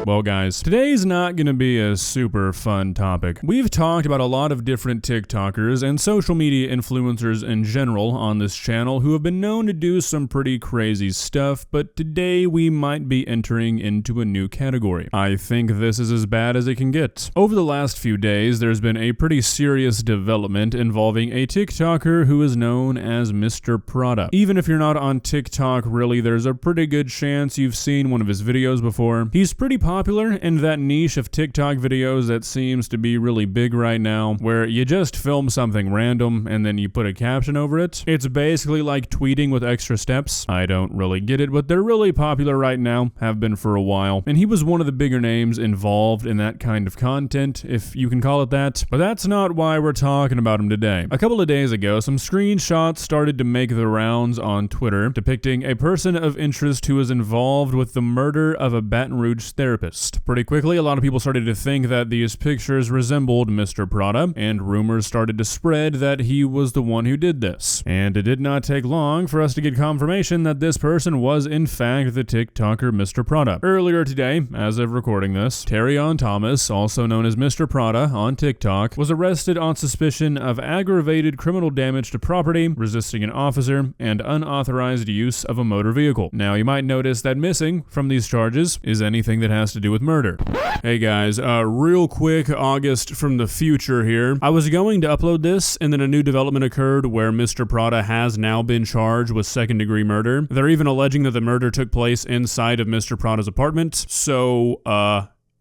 Well guys, today's not gonna be a super fun topic. We've talked about a lot of different TikTokers and social media influencers in general on this channel who have been known to do some pretty crazy stuff, but today we might be entering into a new category. I think this is as bad as it can get. Over the last few days, there's been a pretty serious development involving a TikToker who is known as Mr. Prada. Even if you're not on TikTok, really, there's a pretty good chance you've seen one of his videos before. He's pretty popular in that niche of TikTok videos that seems to be really big right now, where you just film something random and then you put a caption over it. It's basically like tweeting with extra steps. I don't really get it, but they're really popular right now, have been for a while. And he was one of the bigger names involved in that kind of content, if you can call it that. But that's not why we're talking about him today. A couple of days ago, some screenshots started to make the rounds on Twitter depicting a person of interest who was involved with the murder of a Baton Rouge therapist. Pretty quickly, a lot of people started to think that these pictures resembled Mr. Prada, and rumors started to spread that he was the one who did this. And it did not take long for us to get confirmation that this person was in fact the TikToker Mr. Prada. Earlier today, as of recording this, Terrion Thomas, also known as Mr. Prada on TikTok, was arrested on suspicion of aggravated criminal damage to property, resisting an officer, and unauthorized use of a motor vehicle. Now, you might notice that missing from these charges is anything that has to do with murder. Hey guys, real quick, August from the future here. I was going to upload this, and then a new development occurred where Mr. Prada has now been charged with second-degree murder. They're even alleging that the murder took place inside of Mr. Prada's apartment. So,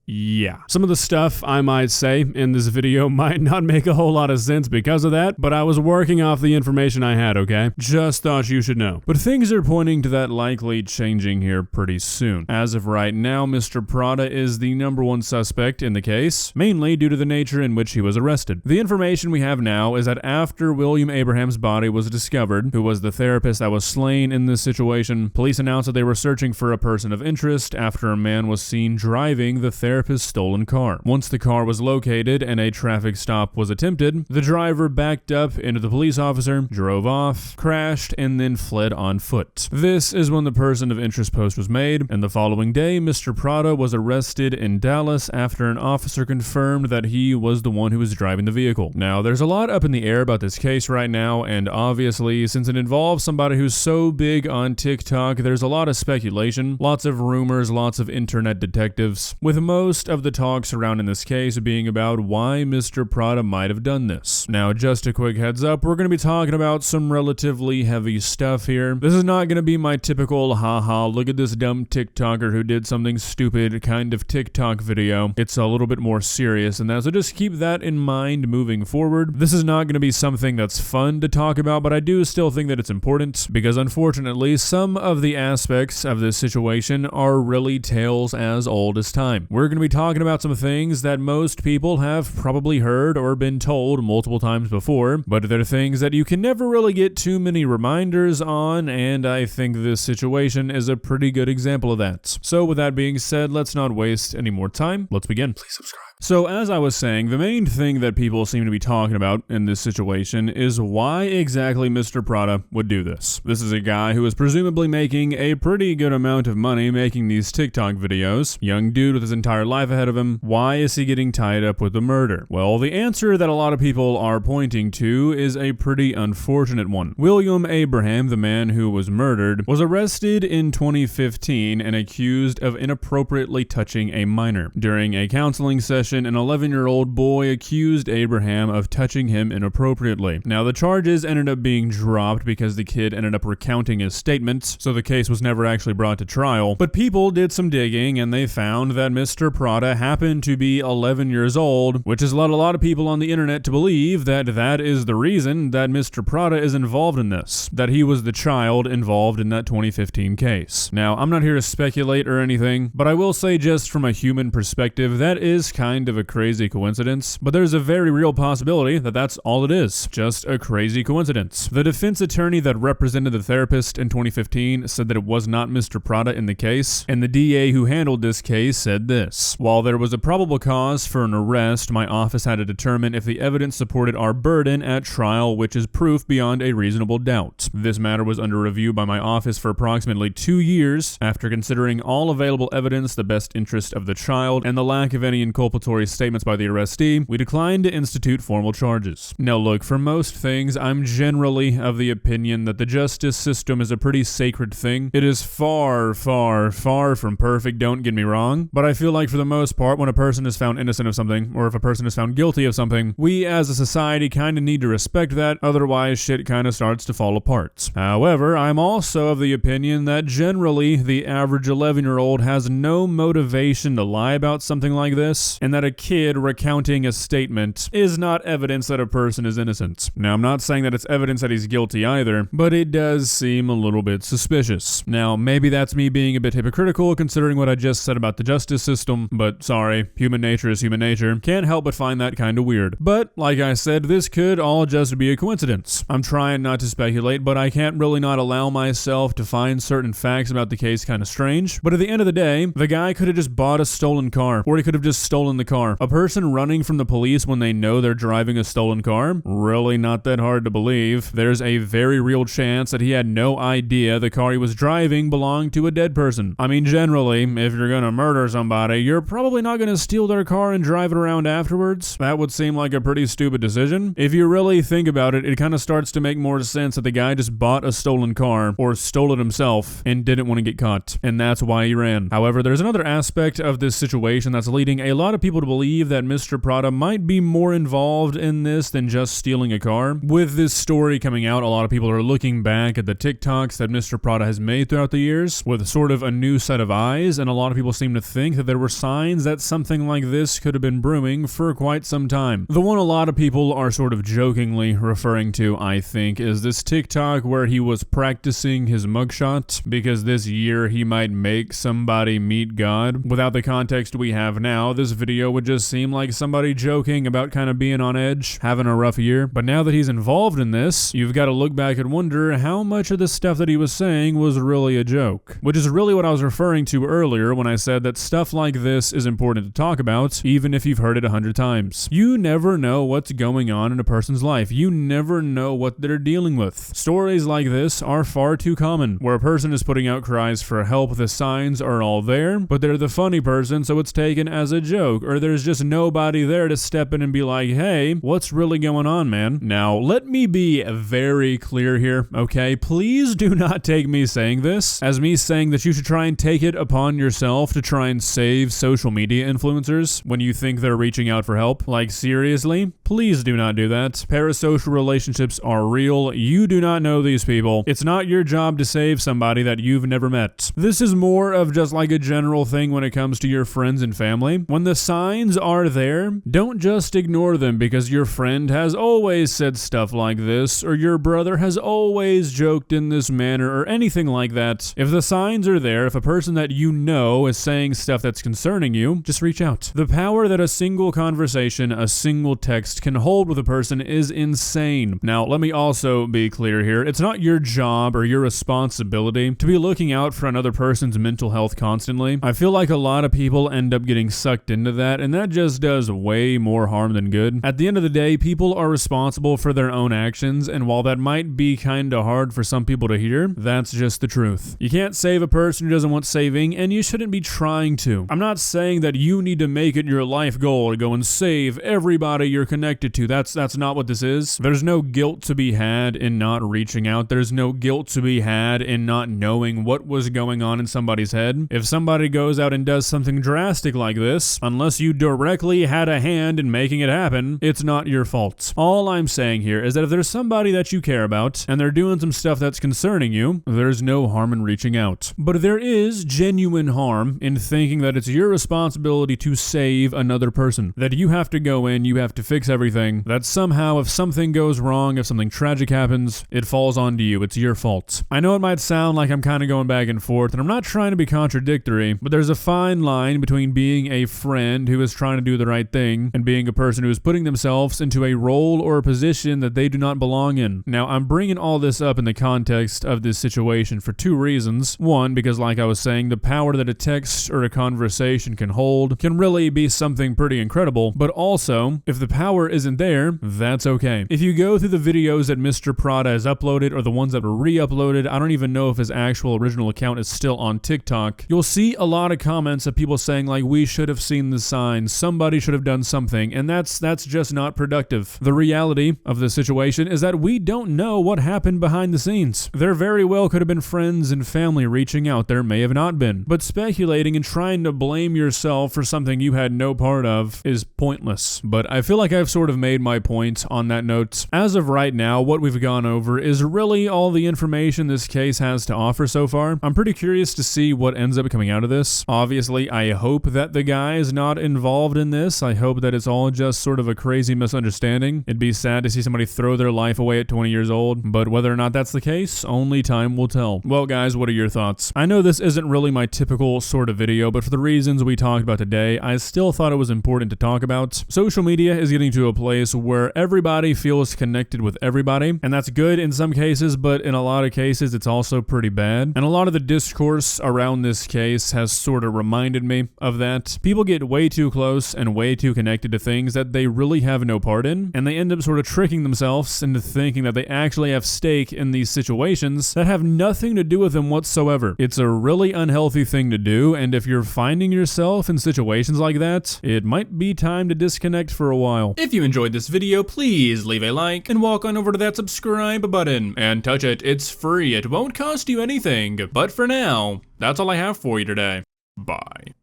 yeah. Some of the stuff I might say in this video might not make a whole lot of sense because of that, but I was working off the information I had, okay? Just thought you should know. But things are pointing to that likely changing here pretty soon. As of right now, Mr. Prada is the #1 suspect in the case, mainly due to the nature in which he was arrested. The information we have now is that after William Abraham's body was discovered, who was the therapist that was slain in this situation, police announced that they were searching for a person of interest after a man was seen driving the therapist's stolen car. Once the car was located and a traffic stop was attempted, the driver backed up into the police officer, drove off, crashed, and then fled on foot. This is when the person of interest post was made, and the following day, Mr. Prada was arrested in Dallas after an officer confirmed that he was the one who was driving the vehicle. Now, there's a lot up in the air about this case right now, and obviously, since it involves somebody who's so big on TikTok, there's a lot of speculation, lots of rumors, lots of internet detectives, with most of the talk surrounding this case being about why Mr. Prada might have done this. Now, just a quick heads up, we're going to be talking about some relatively heavy stuff here. This is not going to be my typical haha, look at this dumb TikToker who did something stupid kind of TikTok video. It's a little bit more serious than that, so just keep that in mind moving forward. This is not going to be something that's fun to talk about, but I do still think that it's important because unfortunately, some of the aspects of this situation are really tales as old as time. We're going to be talking about some things that most people have probably heard or been told multiple times before, but they're things that you can never really get too many reminders on, and I think this situation is a pretty good example of that. So with that being said, let's not waste any more time. Let's begin. Please subscribe. So as I was saying, the main thing that people seem to be talking about in this situation is why exactly Mr. Prada would do this. This is a guy who is presumably making a pretty good amount of money making these TikTok videos. Young dude with his entire life ahead of him. Why is he getting tied up with the murder? Well, the answer that a lot of people are pointing to is a pretty unfortunate one. William Abraham, the man who was murdered, was arrested in 2015 and accused of inappropriately touching a minor. During a counseling session, an 11-year-old boy accused Abraham of touching him inappropriately. Now, the charges ended up being dropped because the kid ended up recounting his statements, so the case was never actually brought to trial. But people did some digging, and they found that Mr. Prada happened to be 11 years old, which has led a lot of people on the internet to believe that that is the reason that Mr. Prada is involved in this, that he was the child involved in that 2015 case. Now, I'm not here to speculate or anything, but I will say just from a human perspective, that is kind kind of a crazy coincidence, but there's a very real possibility that that's all it is, just a crazy coincidence. The defense attorney that represented the therapist in 2015 said that it was not Mr. Prada in the case, and the DA who handled this case said this: "While there was a probable cause for an arrest, my office had to determine if the evidence supported our burden at trial, which is proof beyond a reasonable doubt. This matter was under review by my office for approximately 2 years. After considering all available evidence, the best interest of the child, and the lack of any inculpatory statements by the arrestee, we declined to institute formal charges." Now look, for most things, I'm generally of the opinion that the justice system is a pretty sacred thing. It is far, far, far from perfect, don't get me wrong, but I feel like for the most part, when a person is found innocent of something, or if a person is found guilty of something, we as a society kind of need to respect that, otherwise shit kind of starts to fall apart. However, I'm also of the opinion that generally the average 11-year-old has no motivation to lie about something like this, and that a kid recounting a statement is not evidence that a person is innocent. Now, I'm not saying that it's evidence that he's guilty either, but it does seem a little bit suspicious. Now, maybe that's me being a bit hypocritical considering what I just said about the justice system, but sorry, human nature is human nature. Can't help but find that kind of weird. But, like I said, this could all just be a coincidence. I'm trying not to speculate, but I can't really not allow myself to find certain facts about the case kind of strange. But at the end of the day, the guy could have just bought a stolen car, or he could have just stolen the car. A person running from the police when they know they're driving a stolen car? Really not that hard to believe. There's a very real chance that he had no idea the car he was driving belonged to a dead person. I mean, generally, if you're gonna murder somebody, you're probably not gonna steal their car and drive it around afterwards. That would seem like a pretty stupid decision. If you really think about it, it kind of starts to make more sense that the guy just bought a stolen car, or stole it himself, and didn't want to get caught, and that's why he ran. However, there's another aspect of this situation that's leading a lot of people to believe that Mr. Prada might be more involved in this than just stealing a car. With this story coming out, a lot of people are looking back at the TikToks that Mr. Prada has made throughout the years with sort of a new set of eyes, and a lot of people seem to think that there were signs that something like this could have been brewing for quite some time. The one a lot of people are sort of jokingly referring to, I think, is this TikTok where he was practicing his mugshot because this year he might make somebody meet God. Without the context we have now, this video would just seem like somebody joking about kind of being on edge, having a rough year. But now that he's involved in this, you've got to look back and wonder how much of the stuff that he was saying was really a joke. Which is really what I was referring to earlier when I said that stuff like this is important to talk about, even if you've heard it 100 times. You never know what's going on in a person's life. You never know what they're dealing with. Stories like this are far too common, where a person is putting out cries for help, the signs are all there, but they're the funny person, so it's taken as a joke, or there's just nobody there to step in and be like, hey, what's really going on, man? Now, let me be very clear here, okay? Please do not take me saying this as me saying that you should try and take it upon yourself to try and save social media influencers when you think they're reaching out for help. Like, seriously? Please do not do that. Parasocial relationships are real. You do not know these people. It's not your job to save somebody that you've never met. This is more of just like a general thing when it comes to your friends and family. When the signs are there, don't just ignore them because your friend has always said stuff like this, or your brother has always joked in this manner, or anything like that. If the signs are there, if a person that you know is saying stuff that's concerning you, just reach out. The power that a single conversation, a single text can hold with a person is insane. Now, let me also be clear here. It's not your job or your responsibility to be looking out for another person's mental health constantly. I feel like a lot of people end up getting sucked into that, and that just does way more harm than good. At the end of the day, people are responsible for their own actions, and while that might be kinda hard for some people to hear, that's just the truth. You can't save a person who doesn't want saving, and you shouldn't be trying to. I'm not saying that you need to make it your life goal to go and save everybody you're connected to. That's not what this is. There's no guilt to be had in not reaching out. There's no guilt to be had in not knowing what was going on in somebody's head. If somebody goes out and does something drastic like this, unless you directly had a hand in making it happen, it's not your fault. All I'm saying here is that if there's somebody that you care about and they're doing some stuff that's concerning you, there's no harm in reaching out. But there is genuine harm in thinking that it's your responsibility to save another person. That you have to go in, you have to fix everything. That somehow if something goes wrong, if something tragic happens, it falls onto you. It's your fault. I know it might sound like I'm kind of going back and forth, and I'm not trying to be contradictory, but there's a fine line between being a friend friend who is trying to do the right thing and being a person who is putting themselves into a role or a position that they do not belong in. Now, I'm bringing all this up in the context of this situation for two reasons. One, because like I was saying, the power that a text or a conversation can hold can really be something pretty incredible, but also, if the power isn't there, that's okay. If you go through the videos that Mr. Prada has uploaded or the ones that were re-uploaded, I don't even know if his actual original account is still on TikTok, you'll see a lot of comments of people saying like, we should have seen the signs, somebody should have done something, and that's just not productive. The reality of the situation is that we don't know what happened behind the scenes. There very well could have been friends and family reaching out, there may have not been. But speculating and trying to blame yourself for something you had no part of is pointless. But I feel like I've sort of made my point on that note. As of right now, what we've gone over is really all the information this case has to offer so far. I'm pretty curious to see what ends up coming out of this. Obviously, I hope that the guy is not involved in this. I hope that it's all just sort of a crazy misunderstanding. It'd be sad to see somebody throw their life away at 20 years old, but whether or not that's the case, only time will tell. Well, guys, what are your thoughts? I know this isn't really my typical sort of video, but for the reasons we talked about today, I still thought it was important to talk about. Social media is getting to a place where everybody feels connected with everybody, and that's good in some cases, but in a lot of cases, it's also pretty bad. And a lot of the discourse around this case has sort of reminded me of that. People get way too close and way too connected to things that they really have no part in, and they end up sort of tricking themselves into thinking that they actually have stake in these situations that have nothing to do with them whatsoever. It's a really unhealthy thing to do, and if you're finding yourself in situations like that, it might be time to disconnect for a while. If you enjoyed this video, please leave a like and walk on over to that subscribe button and touch it. It's free. It won't cost you anything. But for now, that's all I have for you today. Bye.